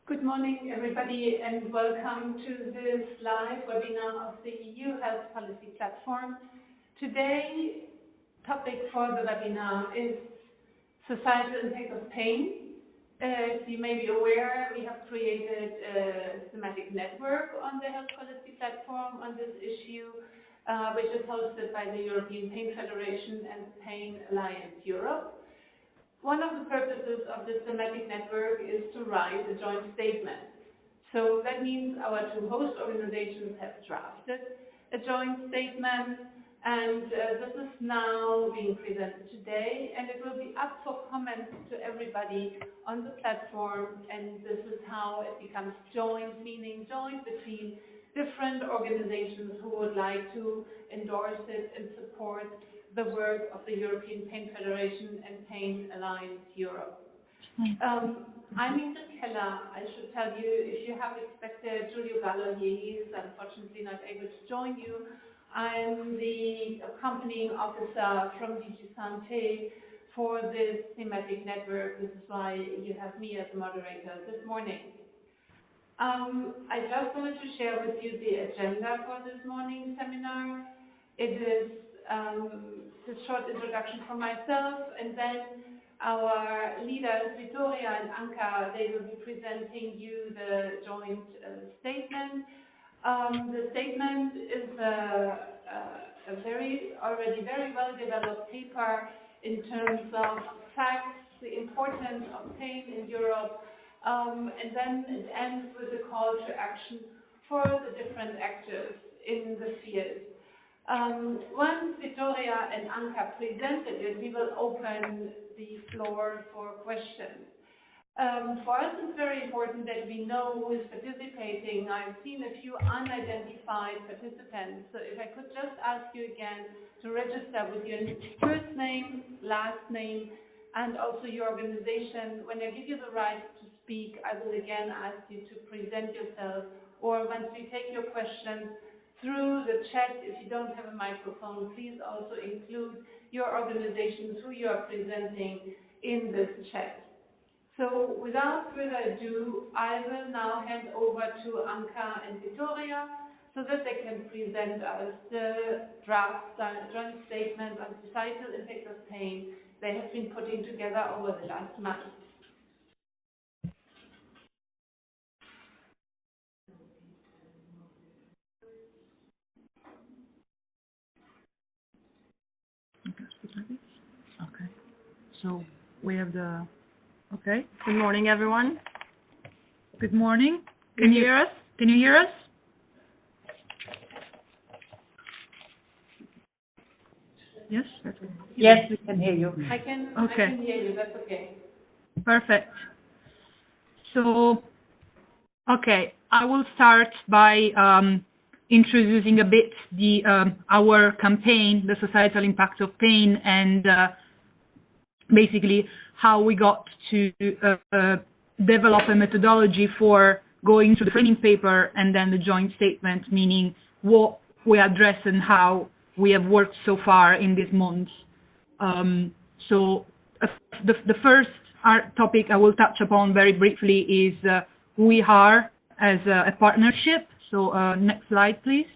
Good morning, everybody, and welcome to this live webinar of the EU Health Policy Platform. Today, topic for the webinar is societal impact of pain. As you may be aware, we have created a thematic network on the Health Policy Platform on this issue, which is hosted by the European Pain Federation and Pain Alliance Europe. One of the purposes of this thematic network is to write a joint statement. So that means our two host organizations have drafted a joint statement, and this is now being presented today, and it will be up for comments to everybody on the platform, and this is how it becomes joint, meaning joint between different organizations who would like to endorse it and support the work of the European Pain Federation and Pain Alliance Europe. I'm Ingrid Keller. I should tell you, if you have expected Giulio Gallo, he is unfortunately not able to join you. I'm the accompanying officer from DG Santé for this thematic network. This is why you have me as a moderator this morning. I just wanted to share with you the agenda for this morning's seminar. It is a short introduction from myself, and then our leaders, Vittoria and Anka, they will be presenting you the joint statement. The statement is a already very well developed paper in terms of facts, the importance of pain in Europe, and then it ends with a call to action for the different actors in the field. Once Vittoria and Anka presented it, we will open the floor for questions. For us, it's very important that we know who is participating. I've seen a few unidentified participants, so if I could just ask you again to register with your first name, last name, and also your organization. When I give you the right to speak, I will again ask you to present yourself, or once we take your questions through the chat, if you don't have a microphone, please also include your organizations who you are presenting in this chat. So without further ado, I will now hand over to Anka and Vittoria so that they can present us the draft joint statement on societal impact of pain they have been putting together over the last month. Okay, so we have the, okay. Good morning, everyone. Good morning. Can you hear us? Can you hear us? Yes? Yes, we can hear you. I can hear you, that's okay. Perfect. So, okay, I will start by introducing a bit the our campaign, the societal impact of pain, and basically how we got to develop a methodology for going through the framing paper and then the joint statement, meaning what we address and how we have worked so far in this month. So the first topic I will touch upon very briefly is who we are as a partnership. So next slide, please.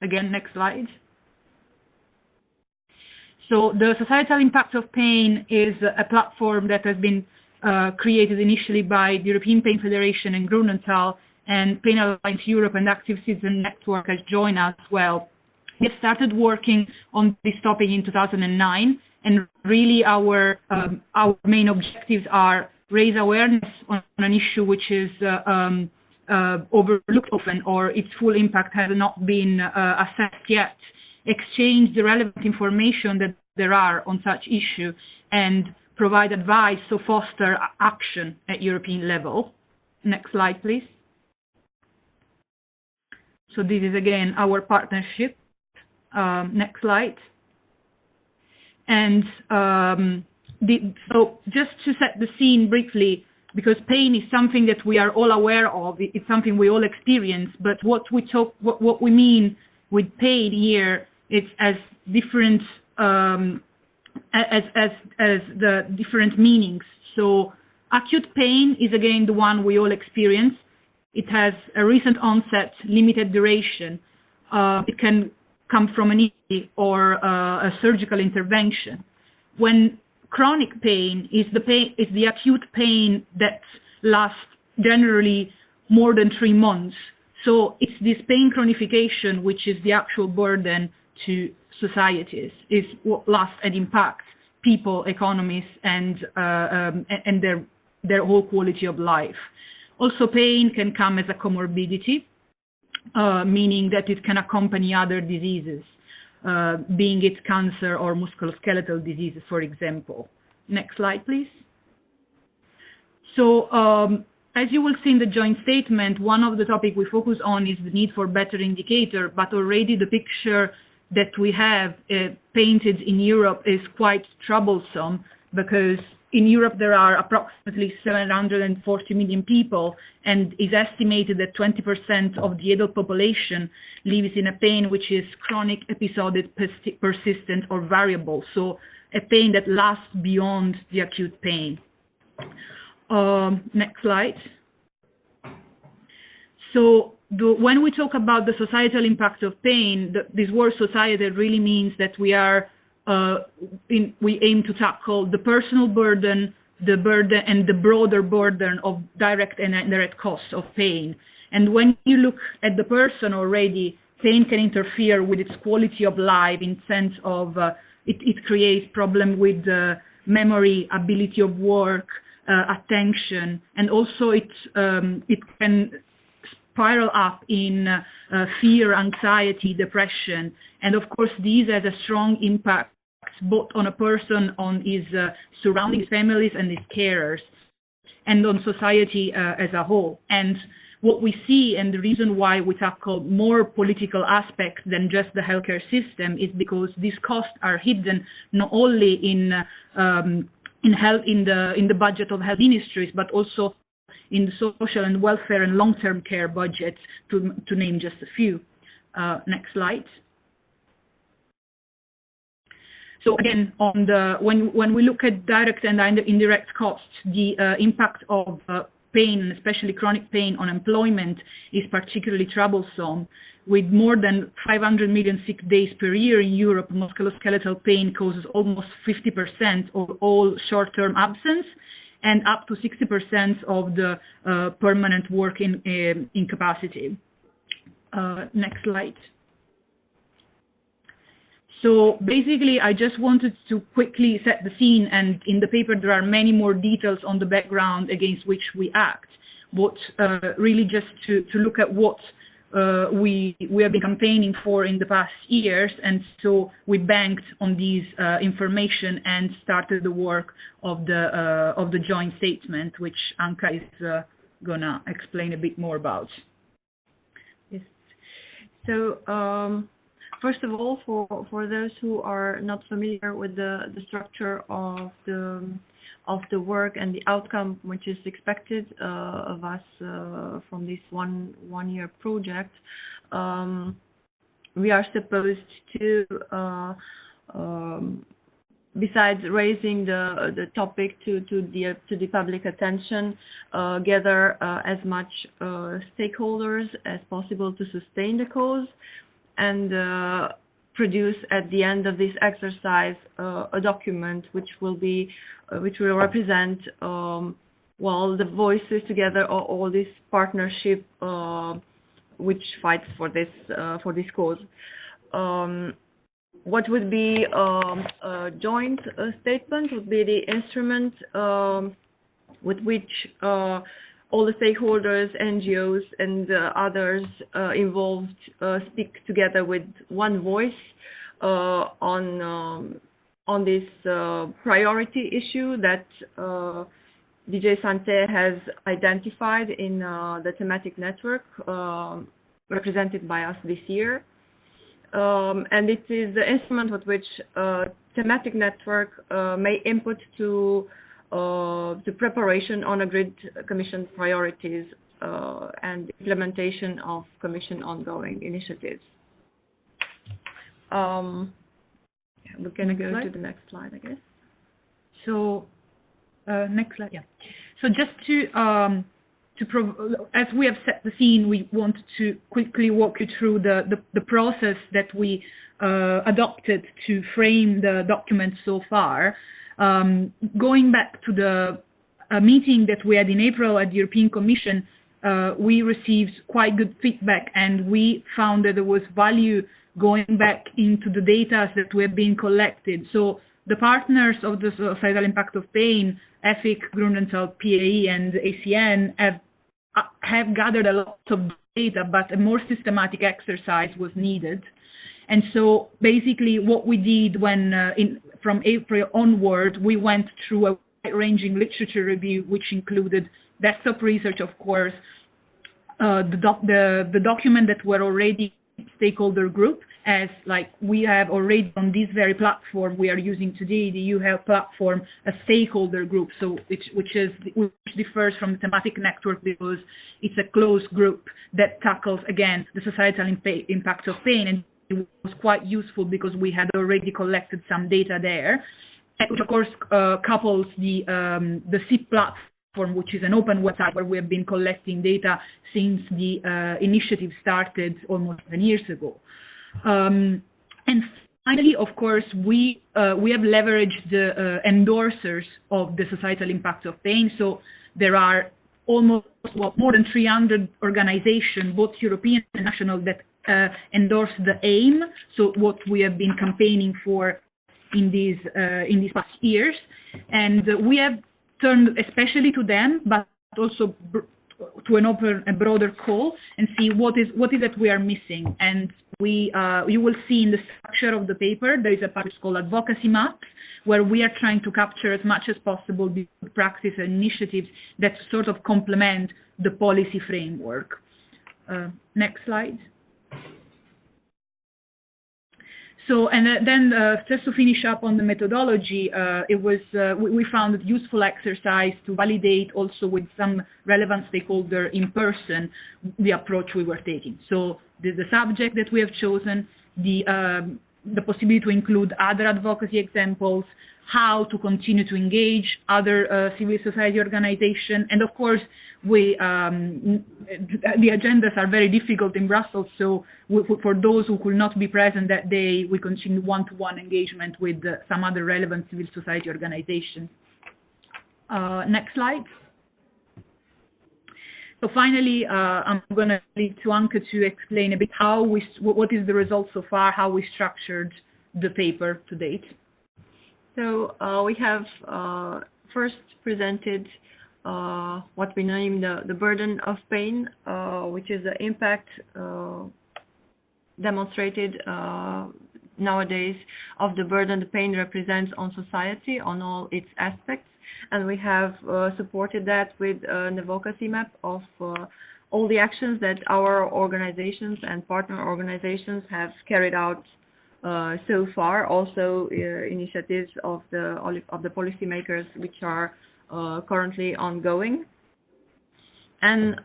Again, next slide. So the Societal Impact of Pain is a platform that has been created initially by the European Pain Federation and Grunenthal, and Pain Alliance Europe and Active Citizen Network has joined us as well. We started working on this topic in 2009, and really our main objectives are raise awareness on an issue which is overlooked often, or its full impact has not been assessed yet, exchange the relevant information that there are on such issue, and provide advice to foster action at European level. Next slide, please. So this is again our partnership. Next slide. And so just to set the scene briefly, because pain is something that we are all aware of, it's something we all experience, but what we mean with pain here, it's as different as the different meanings. So acute pain is again the one we all experience. It has a recent onset, limited duration. It can come from an injury or a surgical intervention. When chronic pain is the acute pain that lasts generally more than 3 months. So it's this pain chronification which is the actual burden to societies, is what lasts and impacts people, economies, and their whole quality of life. Also, pain can come as a comorbidity, meaning that it can accompany other diseases, being it cancer or musculoskeletal diseases, for example. Next slide, please. So, as you will see in the joint statement, one of the topics we focus on is the need for better indicator, but already the picture that we have painted in Europe is quite troublesome, because in Europe there are approximately 740 million people, and is estimated that 20% of the adult population lives in a pain which is chronic, episodic, persistent, or variable, so a pain that lasts beyond the acute pain. Next slide. So when we talk about the societal impact of pain, this word society really means that we aim to tackle the personal burden, and the broader burden of direct and indirect costs of pain. And when you look at the person already, pain can interfere with its quality of life in sense of it creates problem with memory, ability of work, attention, and also it can spiral up in fear, anxiety, depression, and of course these has a strong impact both on a person, on his surrounding families and his carers, and on society as a whole. And what we see, and the reason why we tackle more political aspects than just the healthcare system, is because these costs are hidden not only in the budget of health ministries, but also in the social and welfare and long-term care budgets, to name just a few. Next slide. So again, when we look at direct and indirect costs, the impact of pain, especially chronic pain, on employment is particularly troublesome. With more than 500 million sick days per year in Europe, musculoskeletal pain causes almost 50% of all short-term absence, and up to 60% of the permanent work incapacity. Next slide. So basically, I just wanted to quickly set the scene, and in the paper there are many more details on the background against which we act, but really just to look at what we have been campaigning for in the past years, and so we banked on these information and started the work of the joint statement, which Anka is gonna explain a bit more about. Yes. So first of all, for those who are not familiar with the structure of the work and the outcome which is expected of us from this one-year project, we are supposed to, besides raising the topic to the public attention, gather as much stakeholders as possible to sustain the cause, and produce at the end of this exercise a document which will represent well, the voices together, or all this partnership which fights for this cause. What would be a joint statement would be the instrument with which all the stakeholders, NGOs, and others involved speak together with one voice on this priority issue that DJ Santé has identified in the Thematic Network represented by us this year. And it is the instrument with which Thematic Network may input to the preparation on agreed Commission priorities and implementation of Commission ongoing initiatives. We're going to go to the next slide, I guess. So, next slide, yeah. So just as we have set the scene, we want to quickly walk you through the process that we adopted to frame the document so far. Going back to the meeting that we had in April at the European Commission, we received quite good feedback, and we found that there was value going back into the data that we have been collected. So the partners of the societal impact of pain, EFIC, Grunenthal, PAE, and ACN have gathered a lot of data, but a more systematic exercise was needed. And so basically what we did when, from April onward, we went through a wide-ranging literature review, which included desktop research, of course, the document that were already stakeholder group, as like we have already on this very platform we are using today, the UHealth platform, a stakeholder group, so which differs from the Thematic Network because it's a closed group that tackles again the societal impact of pain, and it was quite useful because we had already collected some data there, which of course couples the SIP platform, which is an open website where we have been collecting data since the initiative started almost 10 years ago. And finally, of course, we have leveraged the endorsers of the societal impact of pain. So there are almost more than 300 organizations, both European and national, that endorse the aim. So what we have been campaigning for in these past years, and we have turned especially to them, but also to a broader call and see what is it we are missing. And you will see in the structure of the paper there is a part called advocacy maps, where we are trying to capture as much as possible the practice and initiatives that sort of complement the policy framework. Next slide. So, and then just to finish up on the methodology, we found it useful exercise to validate also with some relevant stakeholder in person the approach we were taking. So the subject that we have chosen, the possibility to include other advocacy examples, how to continue to engage other civil society organizations, and of course the agendas are very difficult in Brussels, so for those who could not be present that day, we continue one-to-one engagement with some other relevant civil society organizations. Next slide. So finally, I'm going to leave to Anke to explain a bit what is the result so far, how we structured the paper to date. So we have first presented what we name the burden of pain, which is the impact demonstrated nowadays of the burden the pain represents on society, on all its aspects. And we have supported that with an advocacy map of all the actions that our organizations and partner organizations have carried out so far, also initiatives of the policymakers which are currently ongoing. And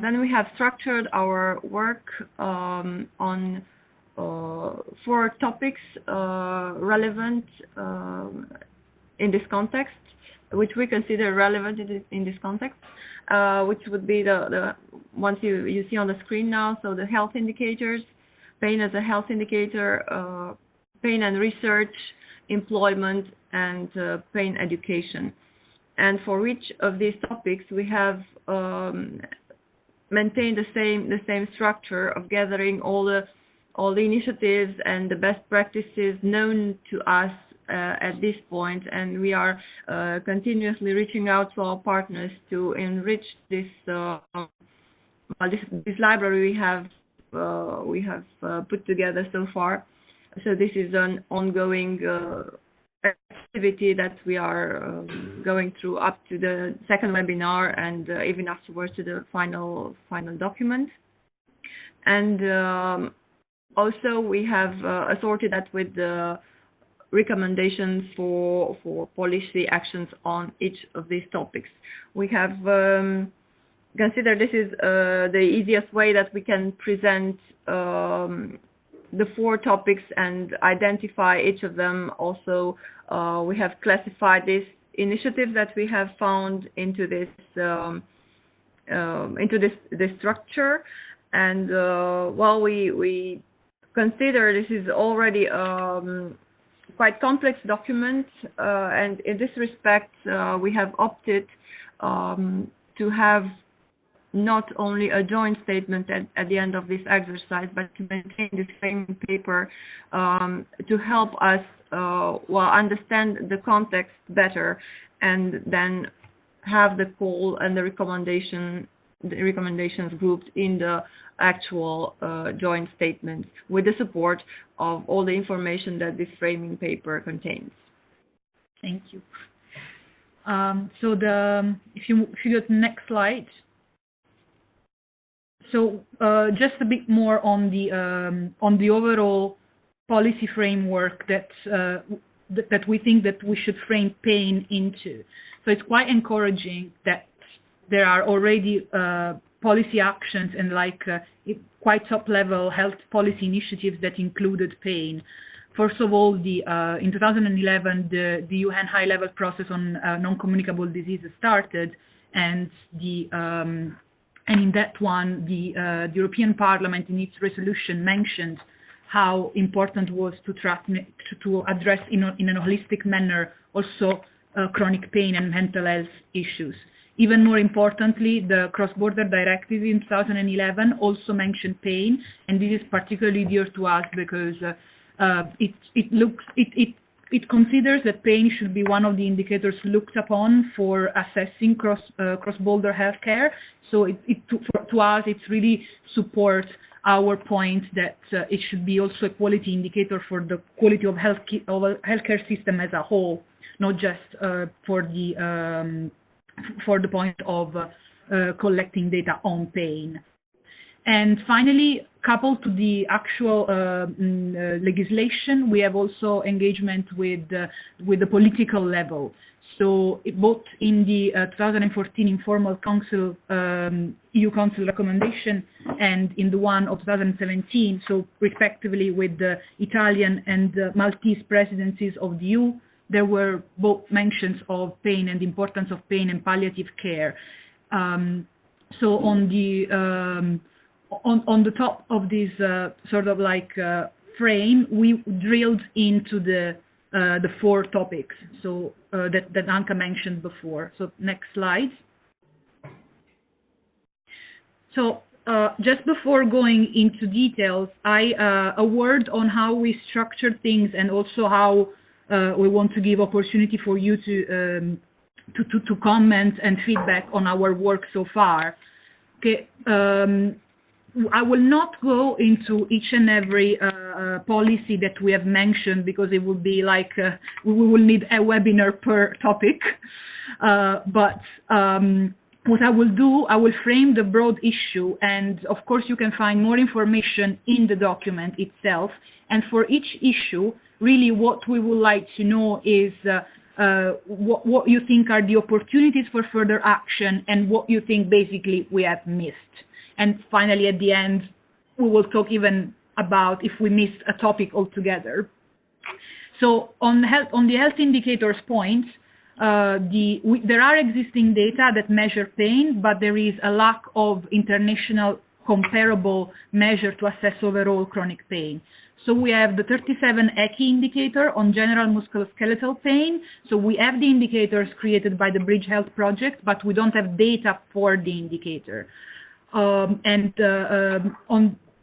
then we have structured our work on 4 topics relevant in this context, which we consider relevant in this context, which would be the ones you see on the screen now. So the health indicators, pain as a health indicator, pain and research, employment, and pain education. And for each of these topics, we have maintained the same structure of gathering all the initiatives and the best practices known to us at this point, and we are continuously reaching out to our partners to enrich this this library we have put together so far. So this is an ongoing activity that we are going through up to the second webinar and even afterwards to the final document. And also we have assorted that with the recommendations for policy actions on each of these topics. We have considered this is the easiest way that we can present the 4 topics and identify each of them. Also, we have classified these initiatives that we have found into this structure. And while we consider this is already quite complex document, and in this respect, we have opted to have not only a joint statement at the end of this exercise, but to maintain this framing paper to help us understand the context better, and then have the call and the recommendations grouped in the actual joint statement with the support of all the information that this framing paper contains. Thank you. So if you go to the next slide. So just a bit more on the overall policy framework that we think that we should frame pain into. So it's quite encouraging that there are already policy actions and quite top-level health policy initiatives that included pain. First of all, in 2011, the UN high-level process on non-communicable diseases started, and in that one, the European Parliament in its resolution mentioned how important was to address in a holistic manner also chronic pain and mental health issues. Even more importantly, the cross-border directive in 2011 also mentioned pain, and this is particularly dear to us because it considers that pain should be one of the indicators looked upon for assessing cross-border healthcare. So to us, it really supports our point that it should be also a quality indicator for the quality of healthcare system as a whole, not just for the point of collecting data on pain. And finally, coupled to the actual legislation, we have also engagement with the political level. So both in the 2014 informal council, EU Council recommendation, and in the one of 2017, so respectively with the Italian and Maltese presidencies of the EU, there were both mentions of pain and the importance of pain and palliative care. So on the top of this frame, we drilled into the 4 topics, so that Anka mentioned before. So next slide. So just before going into details, a word on how we structure things, and also how we want to give opportunity for you to comment and feedback on our work so far. Okay. I will not go into each and every policy that we have mentioned, because it would be like we will need a webinar per topic. But what I will do, I will frame the broad issue, and of course you can find more information in the document itself. And for each issue, really what we would like to know is what you think are the opportunities for further action, and what you think basically we have missed. And finally, at the end, we will talk even about if we missed a topic altogether. So on the health indicators point, there are existing data that measure pain, but there is a lack of international comparable measure to assess overall chronic pain. So we have the 37 ECI indicator on general musculoskeletal pain. So we have the indicators created by the Bridge Health project, but we don't have data for the indicator.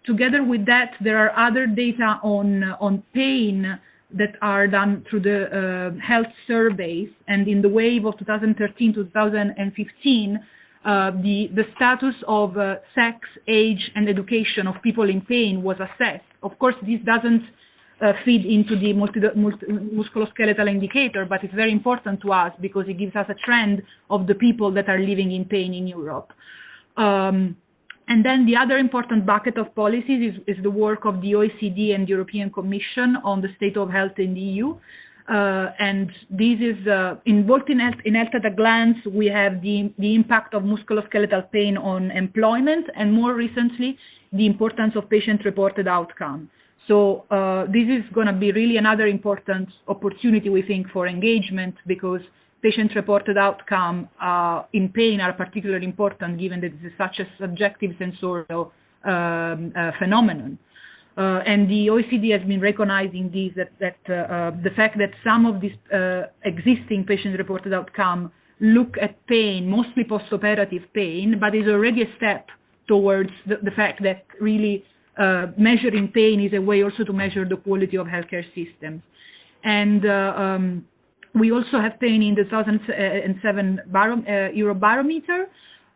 Together with that, there are other data on pain that are done through the health surveys. And in the wave of 2013 to 2015, the status of sex, age, and education of people in pain was assessed. Of course, this doesn't feed into the musculoskeletal indicator, but it's very important to us because it gives us a trend of the people that are living in pain in Europe. And then the other important bucket of policies is the work of the OECD and European Commission on the state of health in the EU. And this is involved in health at a glance. We have the impact of musculoskeletal pain on employment, and more recently, the importance of patient-reported outcome. So this is going to be really another important opportunity, we think, for engagement, because patient-reported outcome in pain are particularly important, given that this is such a subjective sensorial phenomenon. And the OECD has been recognizing this, that the fact that some of these existing patient-reported outcome look at pain, mostly post-operative pain, but is already a step towards the fact that really measuring pain is a way also to measure the quality of healthcare systems. And we also have pain in the 2007 Eurobarometer.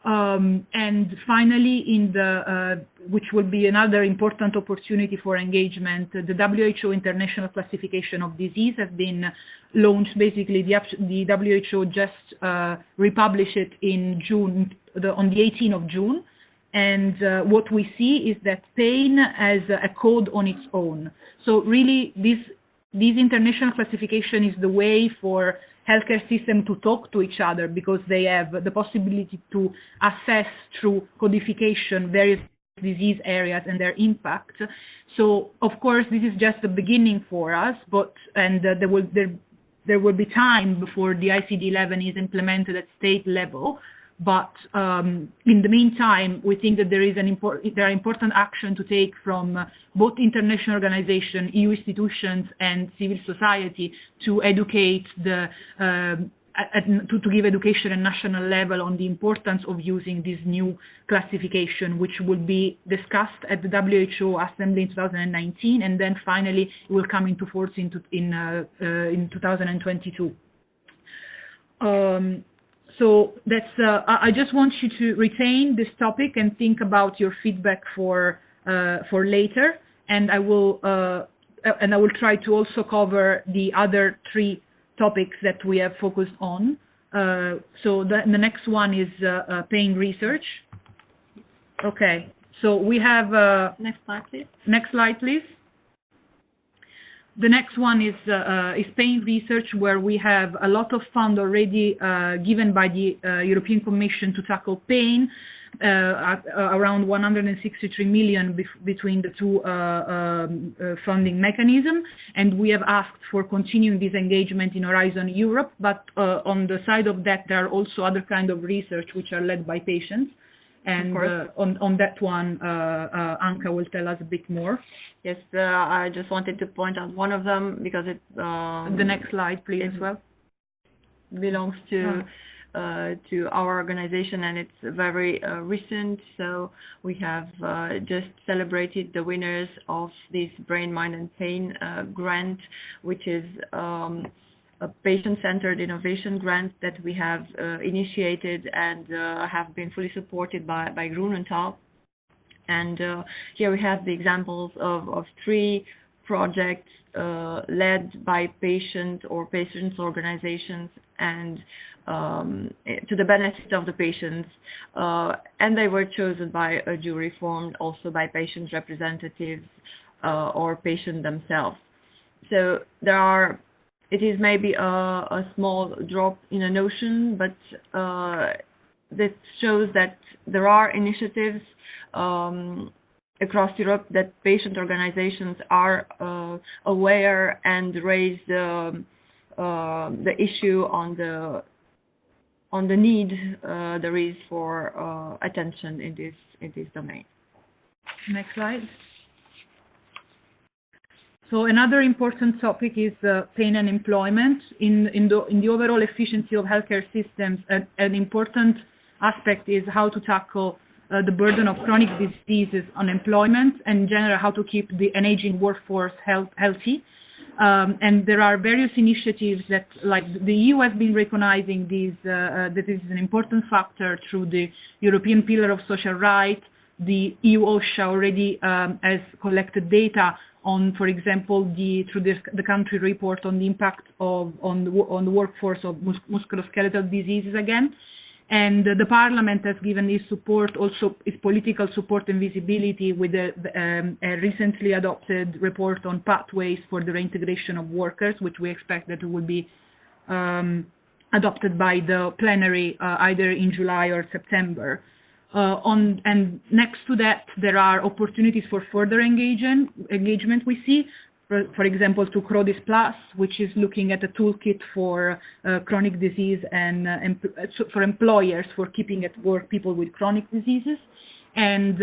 And finally, in the which will be another important opportunity for engagement, the WHO International Classification of Disease has been launched. Basically, the WHO just republished it in June, on the 18th of June. And what we see is that pain has a code on its own. So really, this international classification is the way for healthcare system to talk to each other, because they have the possibility to assess through codification various disease areas and their impact. So of course this is just the beginning for us, there will be time before the ICD-11 is implemented at state level. But in the meantime, we think that there are important action to take from both international organizations, EU institutions, and civil society to educate to give education at national level on the importance of using this new classification, which will be discussed at the WHO Assembly in 2019, and then finally it will come into force in 2022. So that's. I just want you to retain this topic and think about your feedback for later, and I will try to also cover the other three topics that we have focused on. So the next one is pain research. Okay. So we have next slide, please. Next slide, please. The next one is pain research, where we have a lot of funds already given by the European Commission to tackle pain, around 163 million between the two funding mechanisms. And we have asked for continuing this engagement in Horizon Europe, but on the side of that, there are also other kind of research which are led by patients. And on that one, Anka will tell us a bit more. Yes, I just wanted to point out one of them, because it the next slide, please, as well, belongs to our organization, and it's very recent. So we have just celebrated the winners of this Brain, Mind and Pain grant, which is a patient-centered innovation grant that we have initiated and have been fully supported by Grunenthal. And here we have the examples of three projects led by patient or patients' organizations, and to the benefit of the patients, and they were chosen by a jury formed also by patient representatives or patients themselves. So it is maybe a small drop in an ocean, but this shows that there are initiatives across Europe that patient organizations are aware and raise the issue on the need there is for attention in this domain. Next slide. So another important topic is pain and employment. In the overall efficiency of healthcare systems, an important aspect is how to tackle the burden of chronic diseases on employment, and in general how to keep an aging workforce healthy. And there are various initiatives that, like the EU has been recognizing these, that is an important factor through the European Pillar of Social Rights. The EU OSHA already has collected data on, for example, through the country report on the impact on the workforce of musculoskeletal diseases again. And the Parliament has given its support, also its political support and visibility with a recently adopted report on pathways for the reintegration of workers, which we expect that will be adopted by the plenary either in July or September. And next to that, there are opportunities for further engagement we see. For example, to CRODIS Plus, which is looking at a toolkit for chronic disease and for employers for keeping at work people with chronic diseases. And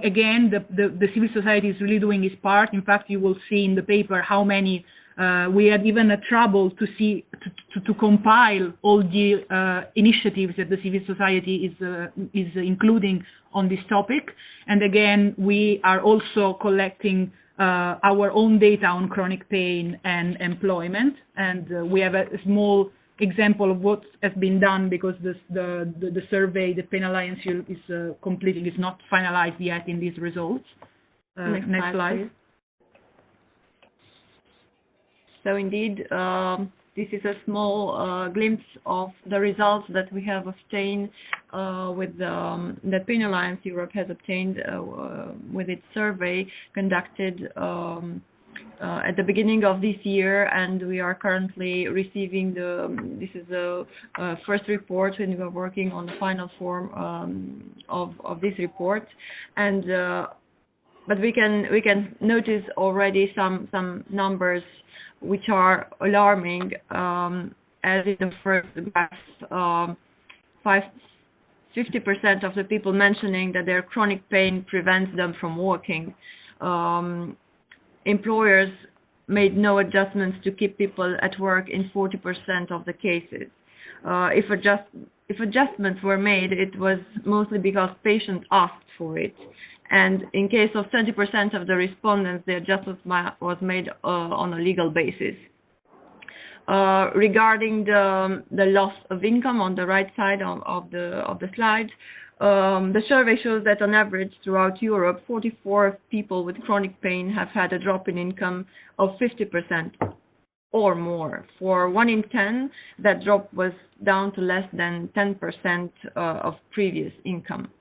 again, the civil society is really doing its part. In fact, you will see in the paper how many we had even a trouble to see to compile all the initiatives that the civil society is including on this topic. And again, we are also collecting our own data on chronic pain and employment, and we have a small example of what has been done because the survey the Pain Alliance is completing is not finalized yet in these results. Next slide. So indeed, this is a small glimpse of the results that we have obtained with that Pain Alliance Europe has obtained with its survey conducted at the beginning of this year, and we are currently receiving this is the first report, and we are working on the final form of this report, and but we can notice already some numbers which are alarming, as in the first graph, 50% of the people mentioning that their chronic pain prevents them from working. Employers made no adjustments to keep people at work in 40% of the cases. If adjustments were made, it was mostly because patients asked for it. And in case of 20% of the respondents, the adjustment was made on a legal basis. Regarding the loss of income on the right side of the slide, the survey shows that on average throughout Europe, 44 people with chronic pain have had a drop in income of 50% or more. For 1 in 10, that drop was down to less than 10% of previous income.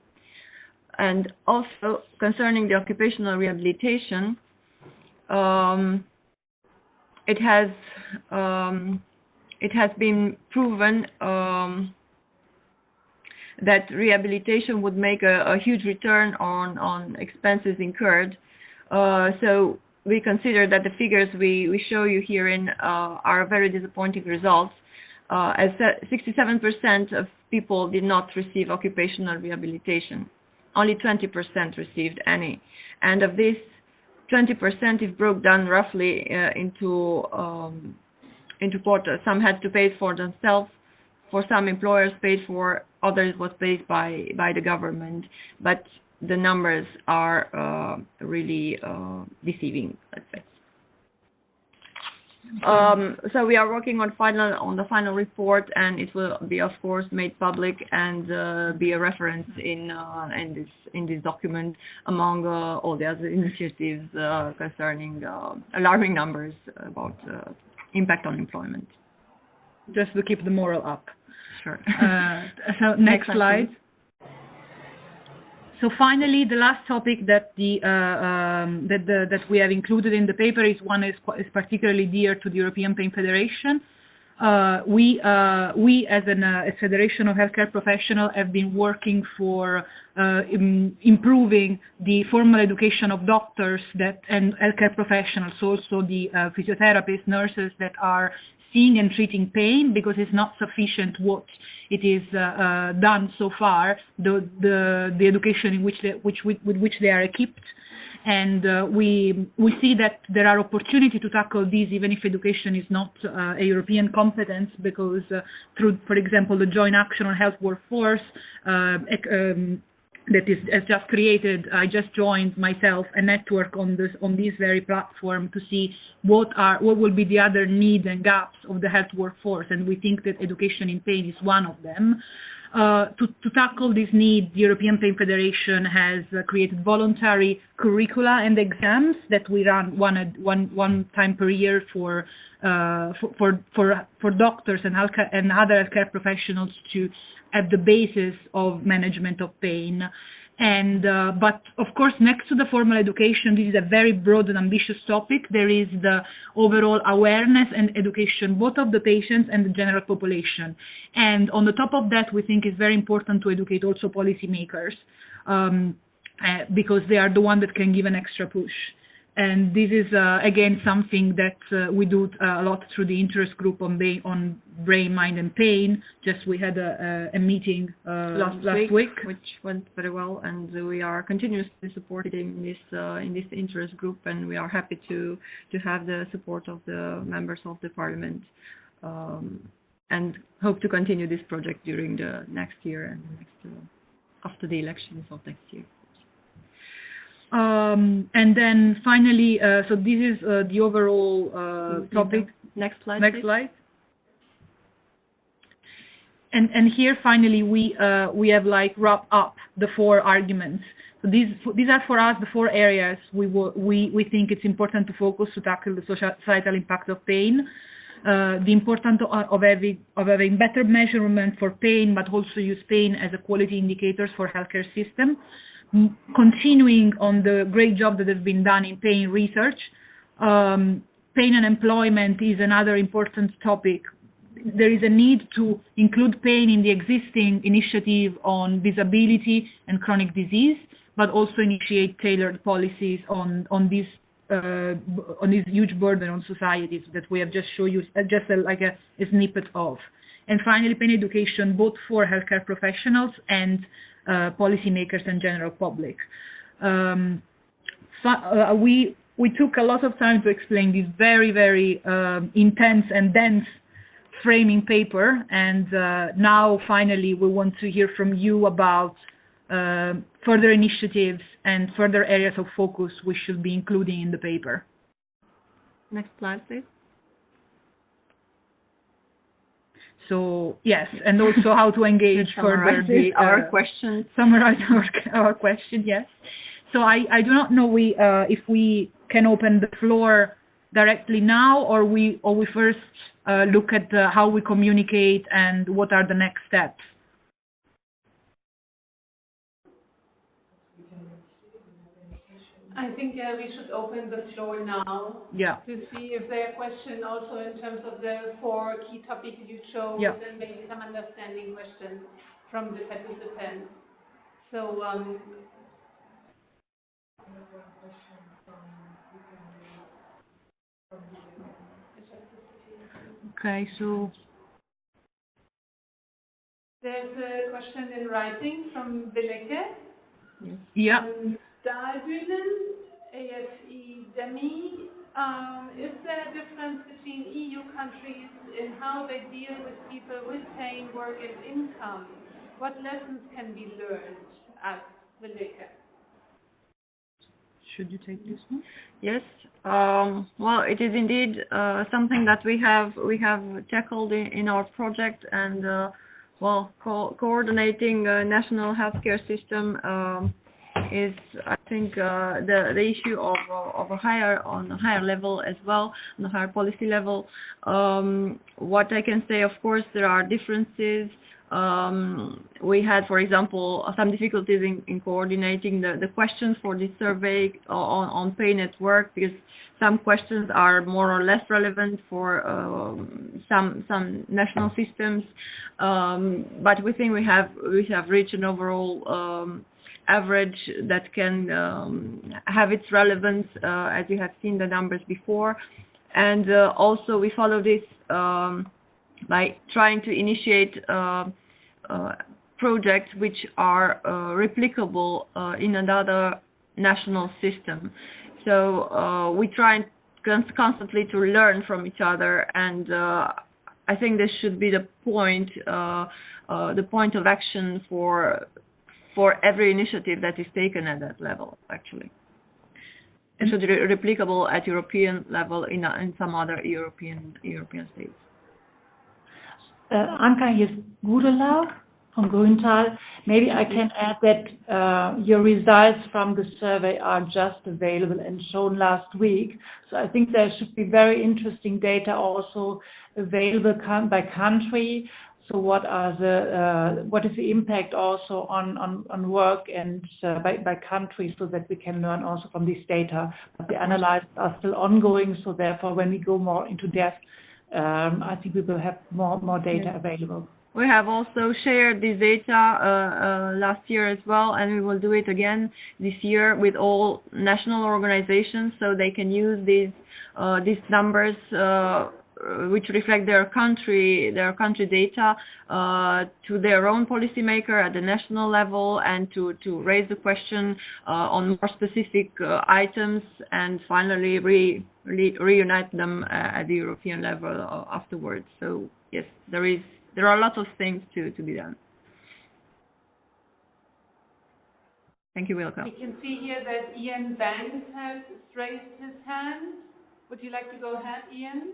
And also concerning the occupational rehabilitation, it has been proven that rehabilitation would make a huge return on expenses incurred. So we consider that the figures we show you herein are very disappointing results, as 67% of people did not receive occupational rehabilitation. Only 20% received any, and of this 20% is broke down roughly into quarters. Some had to pay for themselves, for some employers paid for, others was paid by the government, but the numbers are really deceiving, let's say. So we are working on the final report, and it will be, of course, made public and be a reference in this document among all the other initiatives concerning alarming numbers about impact on employment. Just to keep the morale up. Sure. So next slide. So finally, the last topic that that we have included in the paper is particularly dear to the European Pain Federation. We as a Federation of Healthcare Professionals have been working for improving the formal education of doctors and healthcare professionals, also the physiotherapists, nurses that are seeing and treating pain, because it's not sufficient what it is done so far, the education in with which they are equipped. And we see that there are opportunities to tackle these, even if education is not a European competence, because through, for example, the Joint Action on Health Workforce that has just created, I just joined myself a network on this very platform to see what will be the other needs and gaps of the health workforce, and we think that education in pain is one of them. To tackle this need, the European Pain Federation has created voluntary curricula and exams that we run one time per year for doctors and other healthcare professionals to at the basis of management of pain. And but of course, next to the formal education, this is a very broad and ambitious topic. There is the overall awareness and education, both of the patients and the general population. And on the top of that, we think it's very important to educate also policymakers because they are the one that can give an extra push. And this is, again, something that we do a lot through the interest group on brain, mind, and pain. Just we had a meeting last week, which went very well, and we are continuously supporting this in this interest group, and we are happy to have the support of the members of the parliament, and hope to continue this project during the next year and after the elections of next year. And then finally, so this is the overall topic. Next slide. Next slide. And here finally we have like wrapped up the 4 arguments. So these are for us the 4 areas we think it's important to focus to tackle the societal impact of pain. The importance of having better measurement for pain, but also use pain as a quality indicators for healthcare system. Continuing on the great job that has been done in pain research. Pain and employment is another important topic. There is a need to include pain in the existing initiative on disability and chronic disease, but also initiate tailored policies on this huge burden on societies that we have just shown you like a snippet of. And finally, pain education, both for healthcare professionals and policymakers and general public. We took a lot of time to explain this very, very intense and dense framing paper, and now finally we want to hear from you about further initiatives and further areas of focus we should be including in the paper. Next slide, please. So yes, and also how to engage further our questions. Summarize our question. Yes. So I do not know if we can open the floor directly now, or we first look at how we communicate and what are the next steps. I think we should open the floor now to see if there are questions also in terms of the 4 key topics you chose and maybe some understanding questions from the participants. So, okay, so there's a question in writing from Bileke. Yeah. Dahlbühnen, AFE Demi, is there a difference between EU countries in how they deal with people with pain, work and income? What lessons can be learned at Bileke? Should you take this one? Yes. Well, it is indeed something that we have tackled in our project, and coordinating national healthcare system is, I think, the issue of a higher level as well, on a higher policy level. What I can say, of course, there are differences. We had, for example, some difficulties in coordinating the questions for this survey on pain at work, because some questions are more or less relevant for some national systems, but we think we have reached an overall average that can have its relevance, as you have seen the numbers before. And also we follow this by trying to initiate projects which are replicable in another national system. So we try constantly to learn from each other, and I think this should be the point of action for every initiative that is taken at that level, actually. It should be replicable at European level in some other European states. Anka, hier ist Gudela. from Grüntal. Maybe I can add that your results from the survey are just available and shown last week. So I think there should be very interesting data also available by country. So what is the impact also on work and by country, so that we can learn also from this data. But the analyses are still ongoing, so therefore when we go more into depth, I think we will have more data available. We have also shared this data last year as well, and we will do it again this year with all national organizations, so they can use these numbers which reflect their country data to their own policymaker at the national level, and to raise the question on more specific items, and finally reunite them at the European level afterwards. So yes, there are lots of things to be done. Thank you, Wilco. We can see here that Ian Banks has raised his hand. Would you like to go ahead, Ian?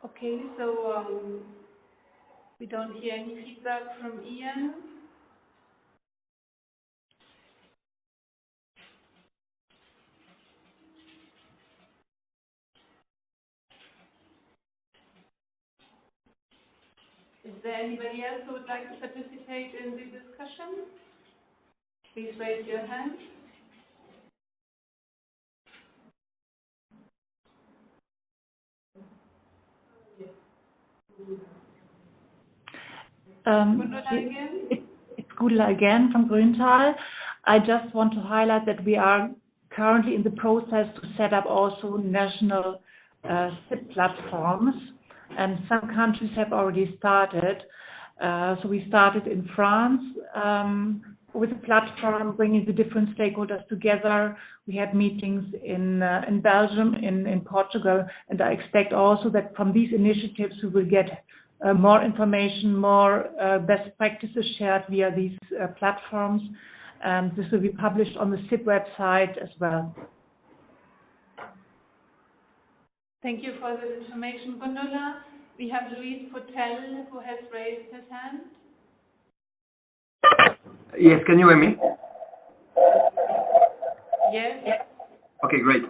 Okay, so we don't hear any feedback from Ian. Is there anybody else who would like to participate in the discussion? Please raise your hand. It's Gudula again from Grüntal. I just want to highlight that we are currently in the process to set up also national SIP platforms, and some countries have already started. So we started in France with a platform bringing the different stakeholders together. We had meetings in Belgium, in Portugal, and I expect also that from these initiatives we will get more information, more best practices shared via these platforms. And this will be published on the SIP website as well. Thank you for this information, Gundula. We have Luis Potel, who has raised his hand. Yes, can you hear me? Yes. Okay, great.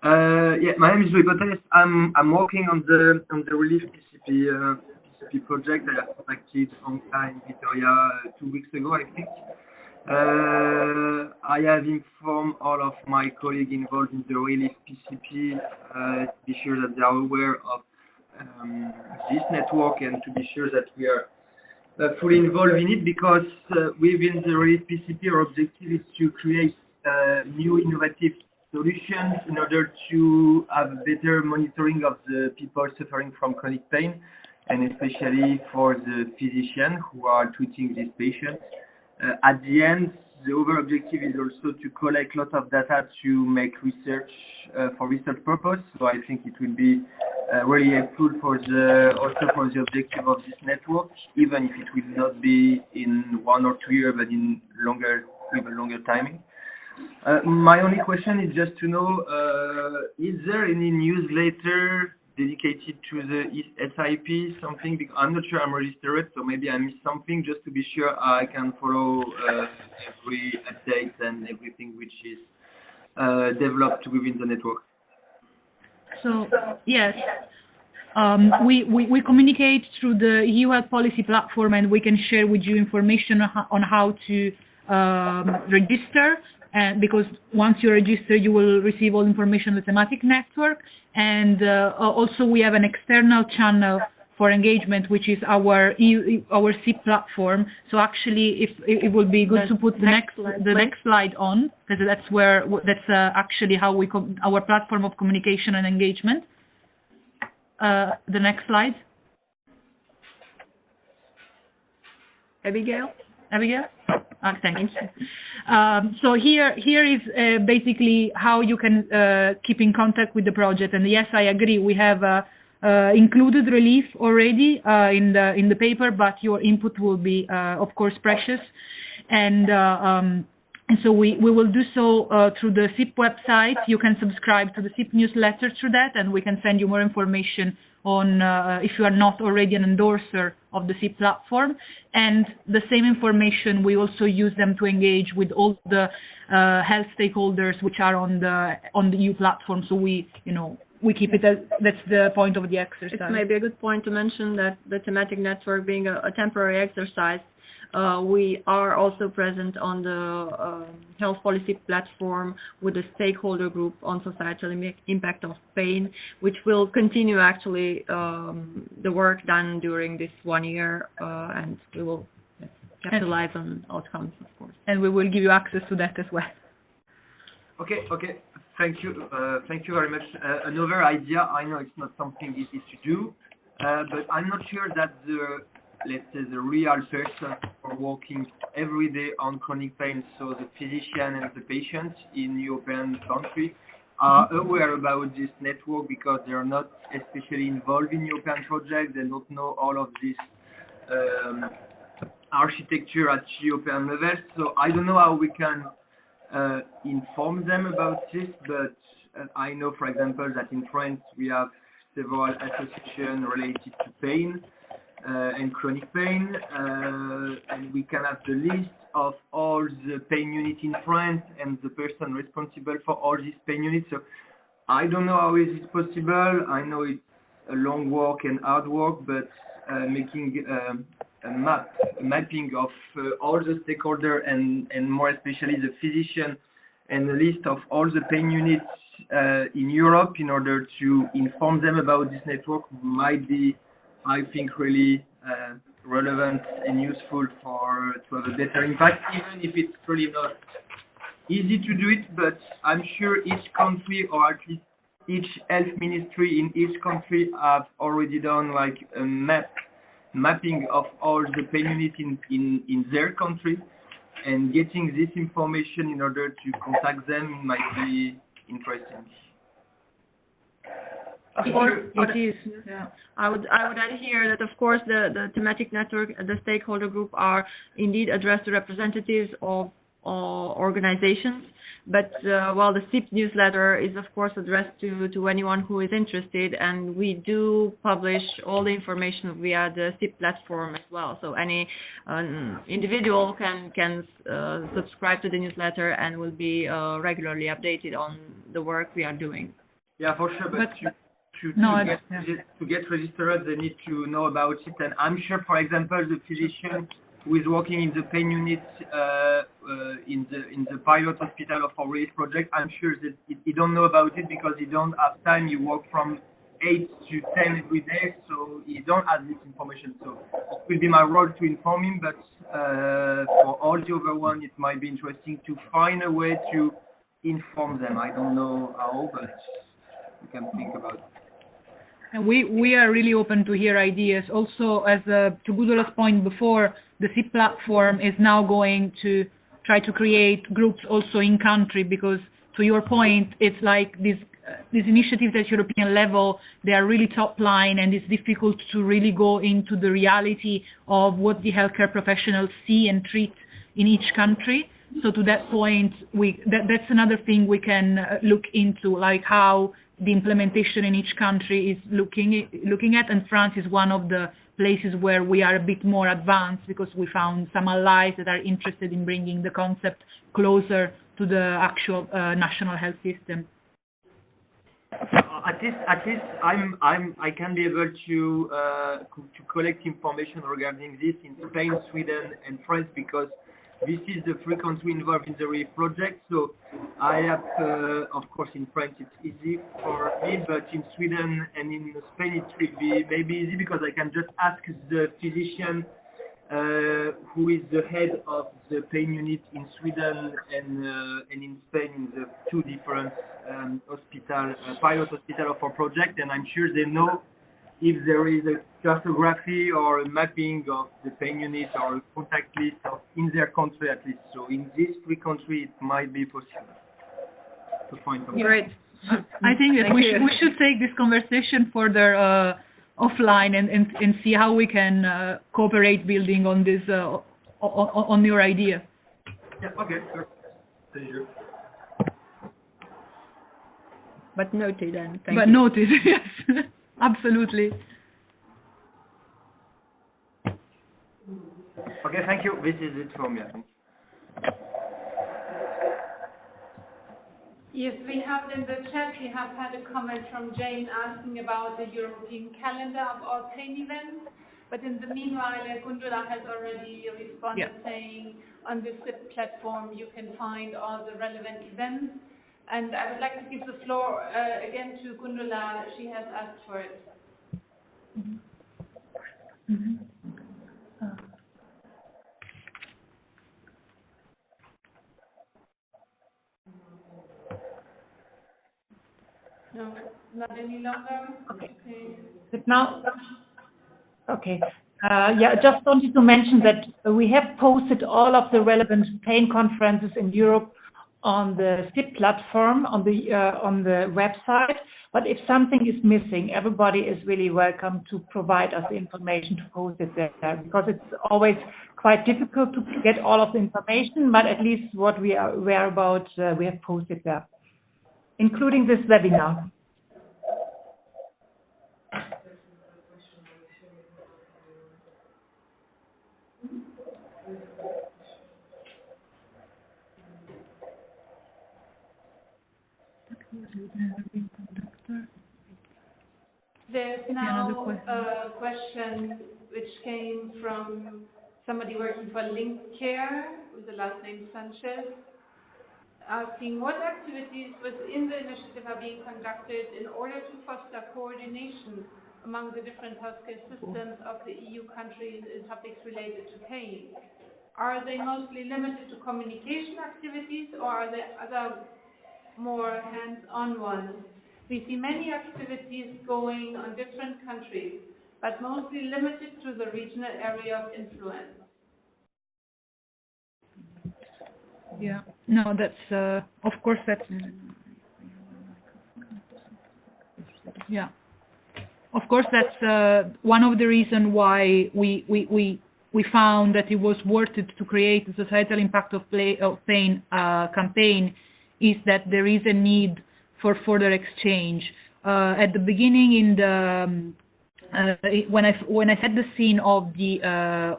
Yeah, my name is Luis Potel. I'm working on the Relief PCP project. I have contacted Anka in Vitoria 2 weeks ago, I think. I have informed all of my colleagues involved in the Relief PCP to be sure that they are aware of this network, and to be sure that we are fully involved in it, because within the Relief PCP our objective is to create new innovative solutions in order to have better monitoring of the people suffering from chronic pain, and especially for the physicians who are treating these patients. At the end, the other objective is also to collect lots of data to make research for research purpose. So I think it will be really helpful for also for the objective of this network, even if it will not be in 1 or 2 years, but in with a longer timing. My only question is just to know, is there any newsletter dedicated to the SIP, something? Because I'm not sure I'm registered, so maybe I missed something, just to be sure I can follow every update and everything which is developed within the network. So yes, we communicate through the EU Health Policy platform, and we can share with you information on how to register. Because once you register, you will receive all information on the Thematic Network. And also we have an external channel for engagement, which is our SIP platform. So actually, if it would be good to put the next slide on, because that's actually how our platform of communication and engagement. The next slide. Abigail? Thank you. So here is basically how you can keep in contact with the project. And yes, I agree. We have included relief already in the paper, but your input will be, of course, precious. And so we will do so through the SIP website. You can subscribe to the SIP newsletter through that, and we can send you more information on if you are not already an endorser of the SIP platform. And the same information, we also use them to engage with all the health stakeholders which are on the EU platform. So we keep it as, that's the point of the exercise. It's maybe a good point to mention that the thematic network being a temporary exercise, we are also present on the health policy platform with the stakeholder group on societal impact of pain, which will continue actually the work done during this 1 year, and we will capitalize on outcomes, of course. And we will give you access to that as well. Okay. Thank you very much. Another idea, I know it's not something easy to do, but I'm not sure that let's say the real person are working every day on chronic pain, so the physician and the patient in European countries are aware about this network because they are not especially involved in European projects. They don't know all of this architecture at European level. So I don't know how we can inform them about this, but I know, for example, that in France we have several associations related to pain and chronic pain, and we can have the list of all the pain units in France and the person responsible for all these pain units. So I don't know how is it possible. I know it's a long work and hard work, but making a mapping of all the stakeholders and more especially the physician and a list of all the pain units in Europe in order to inform them about this network might be, I think, really relevant and useful to have a better impact, even if it's really not easy to do it. But I'm sure each country, or at least each health ministry in each country, have already done like a mapping of all the pain units in their country, and getting this information in order to contact them might be interesting. Of course, it is. Yeah. I would add here that, of course, the thematic network, the stakeholder group are indeed addressed to representatives of organizations, but while the SIP newsletter is, of course, addressed to anyone who is interested, and we do publish all the information via the SIP platform as well. So any individual can subscribe to the newsletter and will be regularly updated on the work we are doing. Yeah, for sure, but to get registered, they need to know about it. And I'm sure, for example, the physician who is working in the pain unit in the pilot hospital of our RELIEF project, I'm sure that he don't know about it because he don't have time. He work from 8 to 10 every day, so he don't have this information. So it will be my role to inform him, but for all the other one, it might be interesting to find a way to inform them. I don't know how, but we can think about it. And we are really open to hear ideas. Also, as to Gudula's point before, the SIP platform is now going to try to create groups also in country, because to your point, it's like these initiatives at European level, they are really top line, and it's difficult to really go into the reality of what the healthcare professionals see and treat in each country. So to that point, that's another thing we can look into, like how the implementation in each country is looking at, and France is one of the places where we are a bit more advanced because we found some allies that are interested in bringing the concept closer to the actual national health system. At least I can be able to collect information regarding this in Spain, Sweden, and France, because this is the three countries involved in the relief project. So I have, of course, in France it's easy for me, but in Sweden and in Spain it will be maybe easy because I can just ask the physician who is the head of the pain unit in Sweden and in Spain in the two different pilot hospital of our project, and I'm sure they know if there is a cartography or a mapping of the pain unit or a contact list in their country at least. So in these three countries, it might be possible to find something. Great. I think that we should take this conversation further offline and see how we can cooperate building on this on your idea. Yeah. Okay. Sure. Pleasure. But noted, then. Thank you. But noted, yes. Absolutely. Okay, thank you. This is it from me, I think. Yes, we have in the chat, we have had a comment from Jane asking about the European calendar of all pain events. But in the meanwhile, Gundula has already responded saying on the SIP platform you can find all the relevant events. And I would like to give the floor again to Gundula. She has asked for it. No, not any longer. Okay. Now, okay. Yeah, just wanted to mention that we have posted all of the relevant pain conferences in Europe on the SIP platform on the website. But if something is missing, everybody is really welcome to provide us the information to post it there, because it's always quite difficult to get all of the information. But at least what we are aware about, we have posted there, including this webinar. There's now a question which came from somebody working for Link Care, with the last name Sanchez, asking what activities within the initiative are being conducted in order to foster coordination among the different healthcare systems of the EU countries in topics related to pain. Are they mostly limited to communication activities, or are there other more hands-on ones? We see many activities going on different countries, but mostly limited to the regional area of influence. Yeah, no, that's, of course, that's, yeah. Of course, that's one of the reasons why we found that it was worth it to create the Societal Impact of Pain campaign, is that there is a need for further exchange. At the beginning, in the when I set the scene of the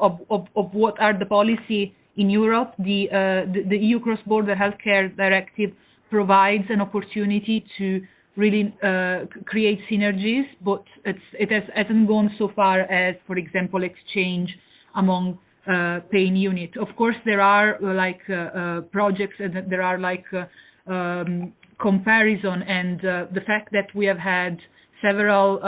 of what are the policy in Europe, the EU Cross-Border Healthcare Directive provides an opportunity to really create synergies, but it hasn't gone so far as, for example, exchange among pain units. Of course, there are like projects, and there are like comparison, and the fact that we have had several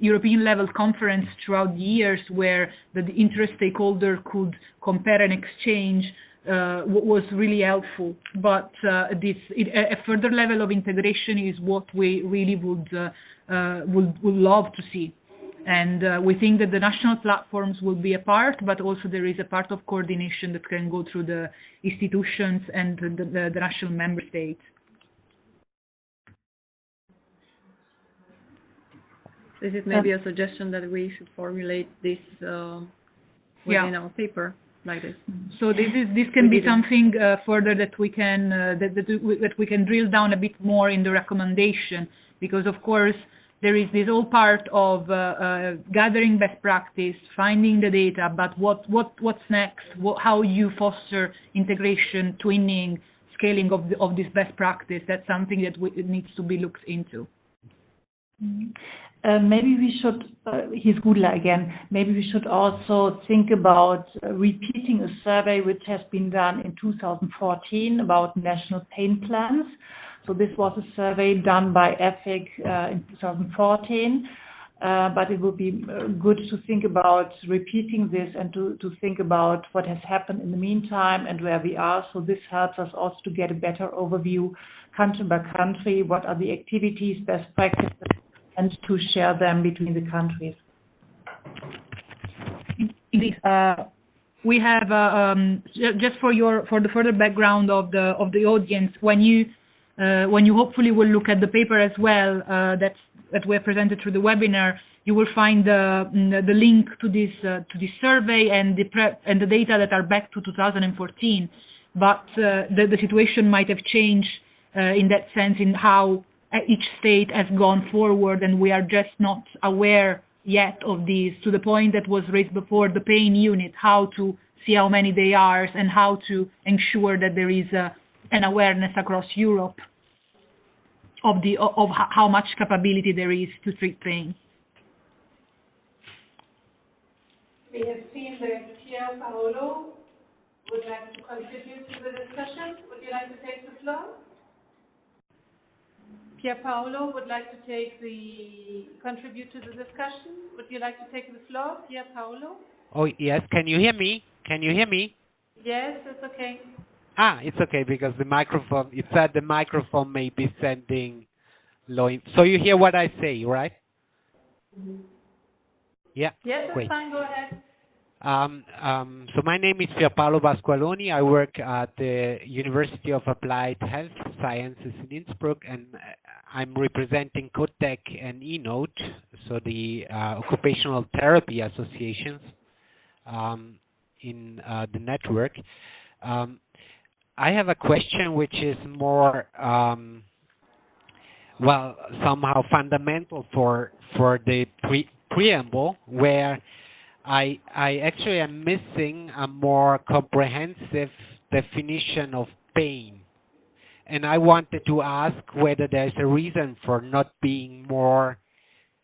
European level conferences throughout the years where the interest stakeholder could compare and exchange was really helpful. But a further level of integration is what we really would love to see. And we think that the national platforms will be a part, but also there is a part of coordination that can go through the institutions and the national member states. This is maybe a suggestion that we should formulate this within our paper like this. So this can be something further that we can that we can drill down a bit more in the recommendation, because of course there is this whole part of gathering best practice, finding the data, but what's next? How you foster integration, twinning, scaling of this best practice? That's something that needs to be looked into. Maybe we should, here's Gudla again, maybe we should also think about repeating a survey which has been done in 2014 about national pain plans. So this was a survey done by EFIC in 2014, but it would be good to think about repeating this and to think about what has happened in the meantime and where we are. So this helps us also to get a better overview country by country, what are the activities, best practices, and to share them between the countries. Indeed, we have just for the further background of the audience. When you hopefully will look at the paper as well that we have presented through the webinar, you will find the link to this survey and the data that are back to 2014. But the situation might have changed in that sense in how each state has gone forward, and we are just not aware yet of these, to the point that was raised before, the pain unit, how to see how many they are and how to ensure that there is an awareness across Europe of how much capability there is to treat pain. We have seen that Pier Paolo would like to contribute to the discussion. Would you like to take the floor? Pier Paolo would like to contribute to the discussion. Would you like to take the floor, Pier Paolo? Oh, yes. Can you hear me? Can you hear me? Yes, it's okay. It's okay because the microphone, it said the microphone may be sending low. So you hear what I say, right? Yeah. Yes, that's great. fine. Go ahead. So my name is Pierpaolo Pasqualoni. I work at the University of Applied Health Sciences in Innsbruck, and I'm representing COTEC and eNote, so the occupational therapy associations in the network. I have a question which is more, well, somehow fundamental for the preamble, where I actually am missing a more comprehensive definition of pain. And I wanted to ask whether there's a reason for not being more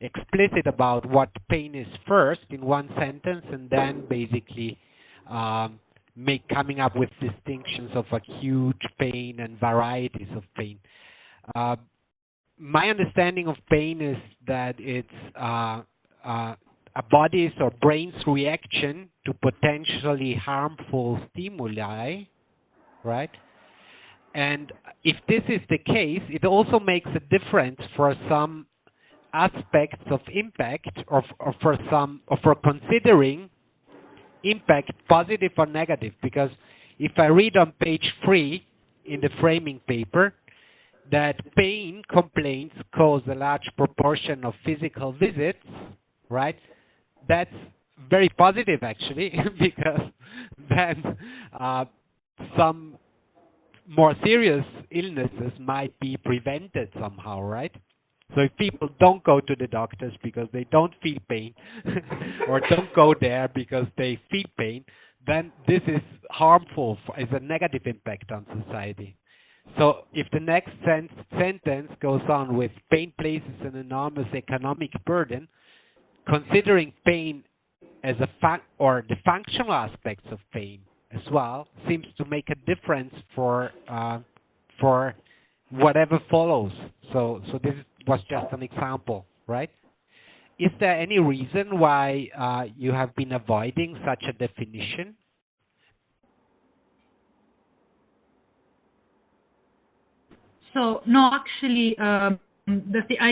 explicit about what pain is first in one sentence, and then basically coming up with distinctions of acute pain and varieties of pain. My understanding of pain is that it's a body's or brain's reaction to potentially harmful stimuli, right? And if this is the case, it also makes a difference for some aspects of impact, or for considering impact, positive or negative. Because if I read on page 3 in the framing paper that pain complaints cause a large proportion of physical visits, right? That's very positive actually, because then some more serious illnesses might be prevented somehow, right? So if people don't go to the doctors because they don't feel pain, or don't go there because they feel pain, then this is harmful, as a negative impact on society. So if the next sentence goes on with pain places an enormous economic burden, considering pain as or the functional aspects of pain as well seems to make a difference for whatever follows. So this was just an example, right? Is there any reason why you have been avoiding such a definition? So no, actually, I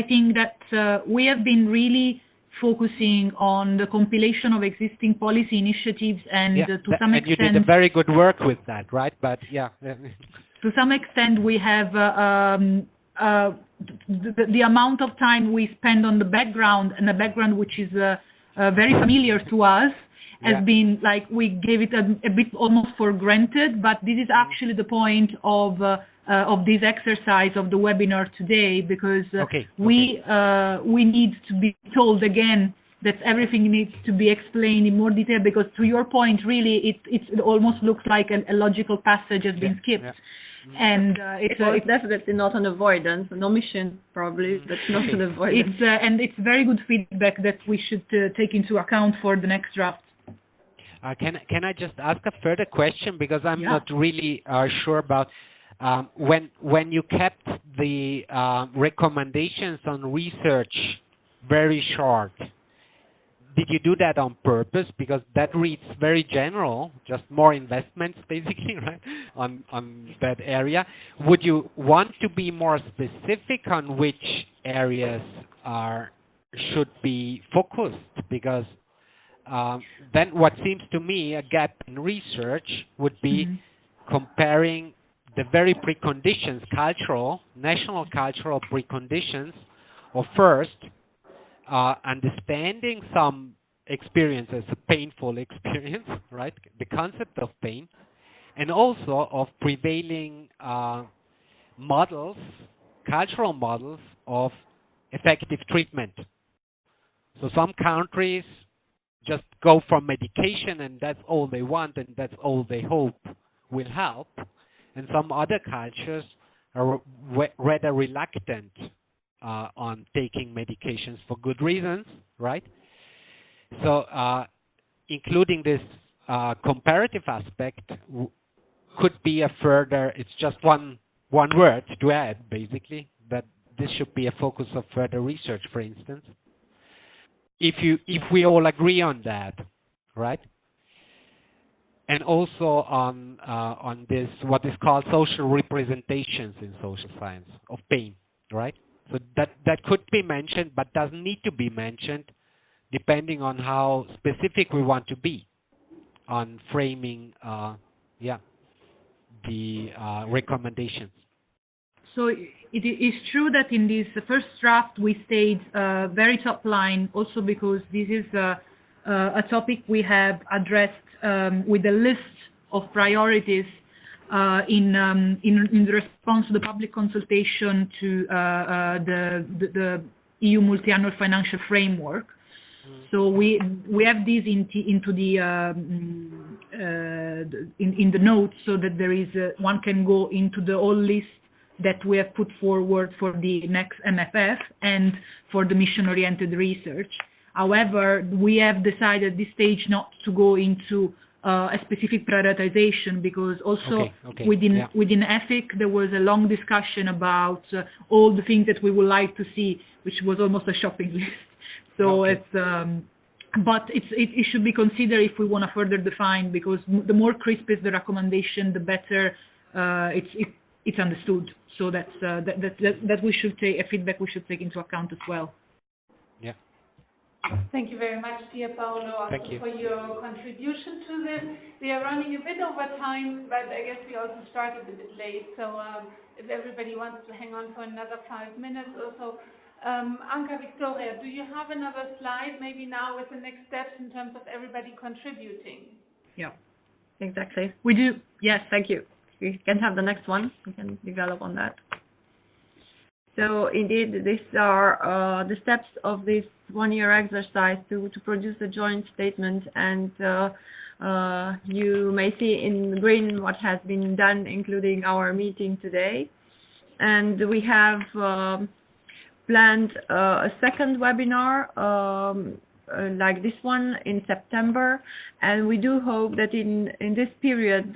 think that we have been really focusing on the compilation of existing policy initiatives, and to some extent, you did a very good work with that, right? But yeah, to some extent, we have the amount of time we spend on the background, and the background which is very familiar to us, has been like we gave it a bit almost for granted. But this is actually the point of this exercise of the webinar today, because we need to be told again that everything needs to be explained in more detail, because to your point, really, it almost looks like a logical passage has been skipped. And it's definitely not an avoidance, an omission probably, but not an avoidance. And it's very good feedback that we should take into account for the next draft. Can I just ask a further question, because I'm Yeah. not really sure about when you kept the recommendations on research very short. Did you do that on purpose? Because that reads very general, just more investments basically, right? On that area. Would you want to be more specific on which areas should be focused? Because then what seems to me a gap in research would be comparing the very preconditions, national cultural preconditions of first, understanding some experiences, a painful experience, right? The concept of pain, and also of prevailing models, cultural models of effective treatment. So some countries just go for medication and that's all they want and that's all they hope will help. And some other cultures are rather reluctant on taking medications for good reasons, right? So including this comparative aspect could be a further, it's just one word to add basically, that this should be a focus of further research, for instance. If we all agree on that, right? And also on this, what is called social representations in social science of pain, right? So that could be mentioned, but doesn't need to be mentioned, depending on how specific we want to be on framing, the recommendations. So it is true that in this first draft we stayed very top line, also because this is a topic we have addressed with a list of priorities in the response to the public consultation to the EU multi-annual financial framework. So we have these into the in the notes, so that there is one can go into the whole list that we have put forward for the next MFF and for the mission-oriented research. However, we have decided at this stage not to go into a specific prioritization, because also within EFIC there was a long discussion about all the things that we would like to see, which was almost a shopping list. So it's but it should be considered if we want to further define, because the more crisp is the recommendation, the better it's understood. So that we should take a feedback we should take into account as well. Yeah. Thank you very much, dear Paolo, also for your contribution to this. We are running a bit over time, but I guess we also started a bit late. So if everybody wants to hang on for another 5 minutes or so. Anka, Victoria, do you have another slide, maybe now with the next steps in terms of everybody contributing? Yeah, exactly. We do. Yes, thank you. We can have the next one. We can develop on that. So indeed, these are the steps of this one-year exercise to produce a joint statement, and you may see in green what has been done, including our meeting today. And we have planned a second webinar like this one in September, and we do hope that in this period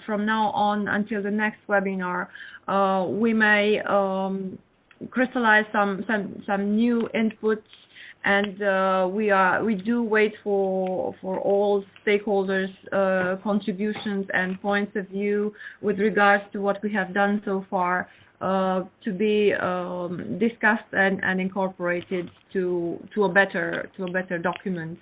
from now on until the next webinar, we may crystallize some new inputs, and we do wait for all stakeholders' contributions and points of view with regards to what we have done so far, to be discussed and incorporated to a better document.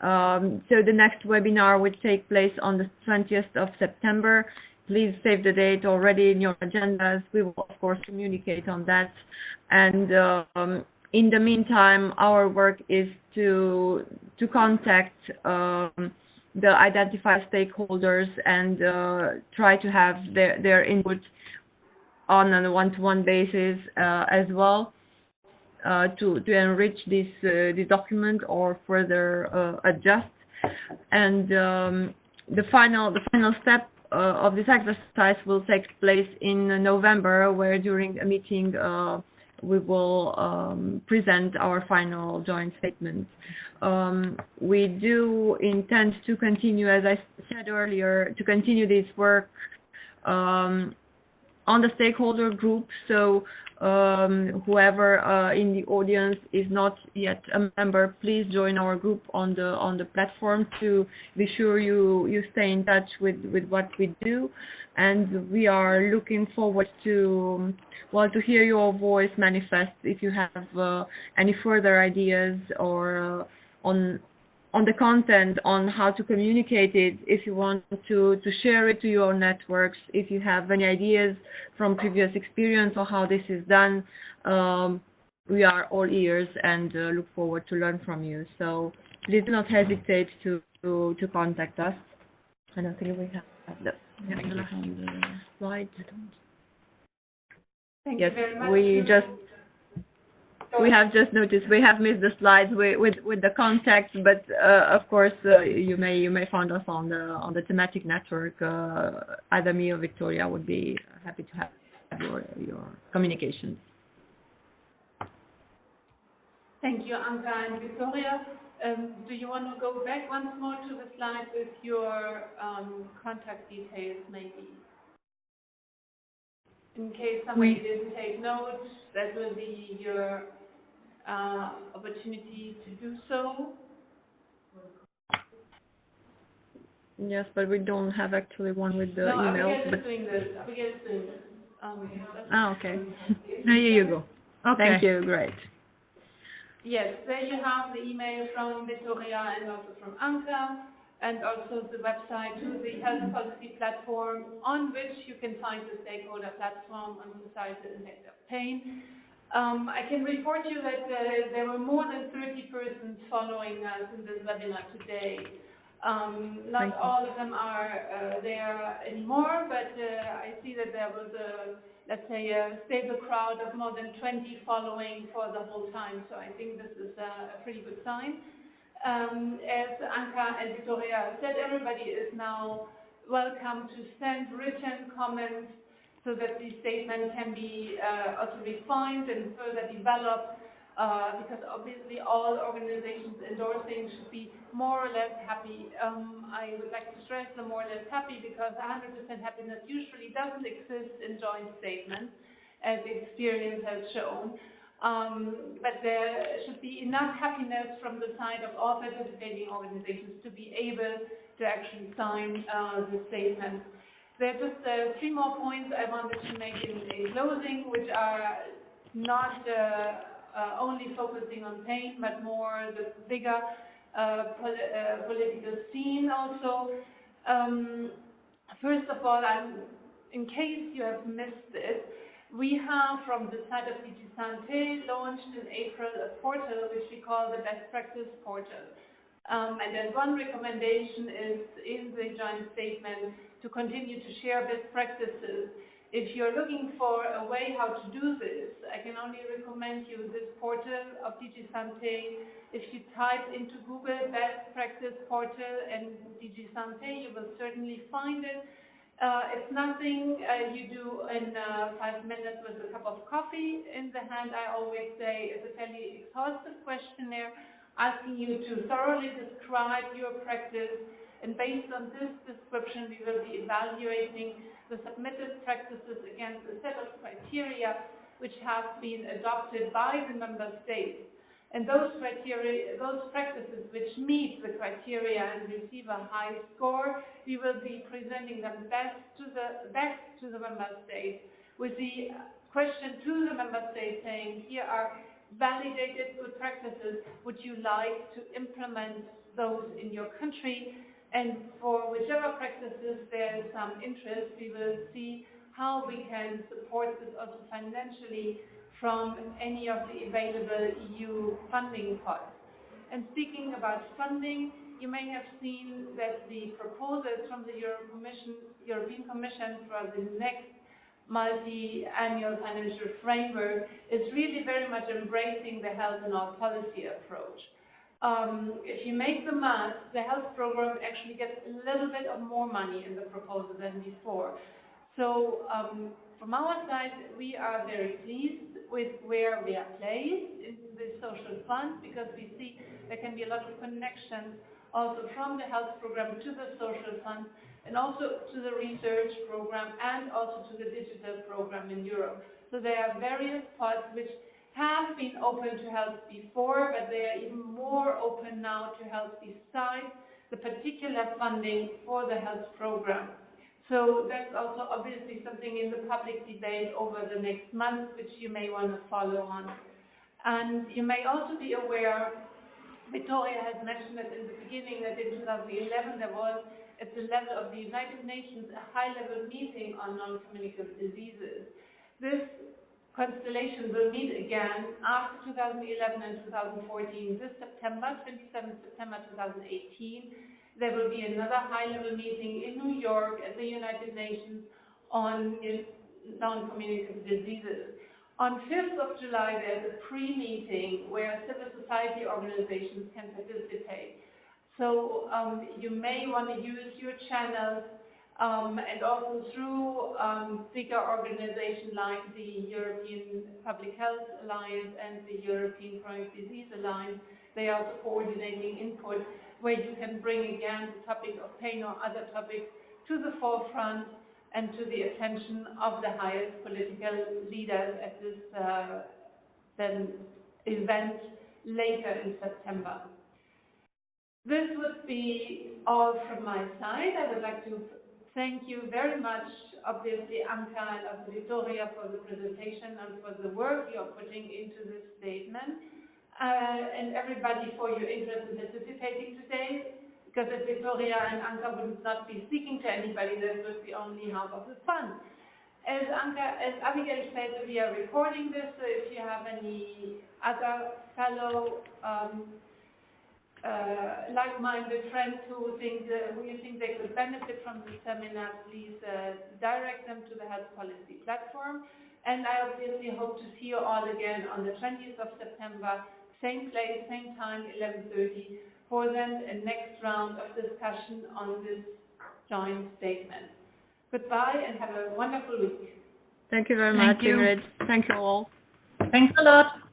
So the next webinar will take place on the 20th of September. Please save the date already in your agendas. We will of course communicate on that. And in the meantime, our work is to contact the identified stakeholders and try to have their input on a one-to-one basis as well, to enrich this document or further adjust. And the final step of this exercise will take place in November, where during a meeting we will present our final joint statement. We do intend to continue, as I said earlier, to continue this work on the stakeholder group. So whoever in the audience is not yet a member, please join our group on the platform to be sure you stay in touch with what we do. And we are looking forward to hear your voice manifest if you have any further ideas or on the content, on how to communicate it, if you want to share it to your networks, if you have any ideas from previous experience or how this is done, we are all ears and look forward to learn from you. So please do not hesitate to contact us. I don't think we have the slide. Thank Yes, you very much. We have just noticed we have missed the slides with the contact, but of course you may find us on the Thematic Network. Either me or Victoria would be happy to have your communications. Thank you, Anka and Victoria. Do you want to go back once more to the slide with your contact details, maybe? In case somebody didn't take notes, that will be your opportunity to do so. Yes, but we don't have actually one with the emails. Abigail is doing this. Okay. There you go. Okay. Thank you. Great. Yes, there you have the email from Victoria and also from Anka, and also the website to the health policy platform, on which you can find the stakeholder platform on societal impact of pain. I can report you that there were more than 30 persons following us in this webinar today. Not all of them are there anymore, but I see that there was let's say, a stable crowd of more than 20 following for the whole time. So I think this is a pretty good sign. As Anka and Victoria said, everybody is now welcome to send written comments so that the statement can be also refined and further developed, because obviously all organizations endorsing should be more or less happy. I would like to stress the more or less happy, because 100% happiness usually doesn't exist in joint statements, as experience has shown. But there should be enough happiness from the side of all participating organizations to be able to actually sign the statement. There are just 3 more points I wanted to make in closing, which are not only focusing on pain, but more the bigger political scene also. First of all, in case you have missed it, we have, from the side of DG Santé, launched in April a portal which we call the Best Practice Portal. And then one recommendation is in the joint statement to continue to share best practices. If you're looking for a way how to do this, I can only recommend you this portal of DG Santé. If you type into Google Best Practice Portal and DG Santé, you will certainly find it. It's nothing you do in 5 minutes with a cup of coffee in the hand. I always say it's a fairly exhaustive questionnaire asking you to thoroughly describe your practice, and based on this description we will be evaluating the submitted practices against a set of criteria which have been adopted by the member states. And those criteria, those practices which meet the criteria and receive a high score, we will be presenting them back to the member states with the question to the member states saying, here are validated good practices, would you like to implement those in your country? And for whichever practices there is some interest, we will see how we can support this also financially from any of the available EU funding pots. And speaking about funding, you may have seen that the proposals from the European Commission for the next multi-annual financial framework is really very much embracing the health and health policy approach. if you make the math, the health program actually gets a little bit of more money in the proposal than before. So from our side, we are very pleased with where we are placed in the social fund, because we see there can be a lot of connections also from the health program to the social fund, and also to the research program, and also to the digital program in Europe. So there are various parts which have been open to health before, but they are even more open now to health besides the particular funding for the health program. So that's also obviously something in the public debate over the next month, which you may want to follow on. And you may also be aware, Victoria has mentioned it in the beginning, that in 2011 there was, at the level of the United Nations, a high-level meeting on non-communicable diseases. This constellation will meet again after 2011 and 2014. This September, 27th September 2018, there will be another high-level meeting in New York at the United Nations on non-communicable diseases. On 5th of July, there's a pre-meeting where civil society organizations can participate. So you may want to use your channels and also through bigger organization like the European Public Health Alliance and the European Chronic Disease Alliance. They are also coordinating input where you can bring again the topic of pain or other topics to the forefront and to the attention of the highest political leaders at this event later in September. This would be all from my side. I would like to thank you very much, obviously, Anka and also Victoria, for the presentation and for the work you're putting into this statement, and everybody for your interest in participating today, because if Victoria and Anka would not be speaking to anybody, that would be only half of the fun. As Abigail said, we are recording this, so if you have any other fellow like-minded friends who you think they could benefit from this seminar, please direct them to the Health Policy platform. And I obviously hope to see you all again on the 20th of September, same place, same time, 11:30, for then a next round of discussion on this joint statement. Goodbye and have a wonderful week. Thank you very much, Ingrid. Thank you all. Thanks a lot.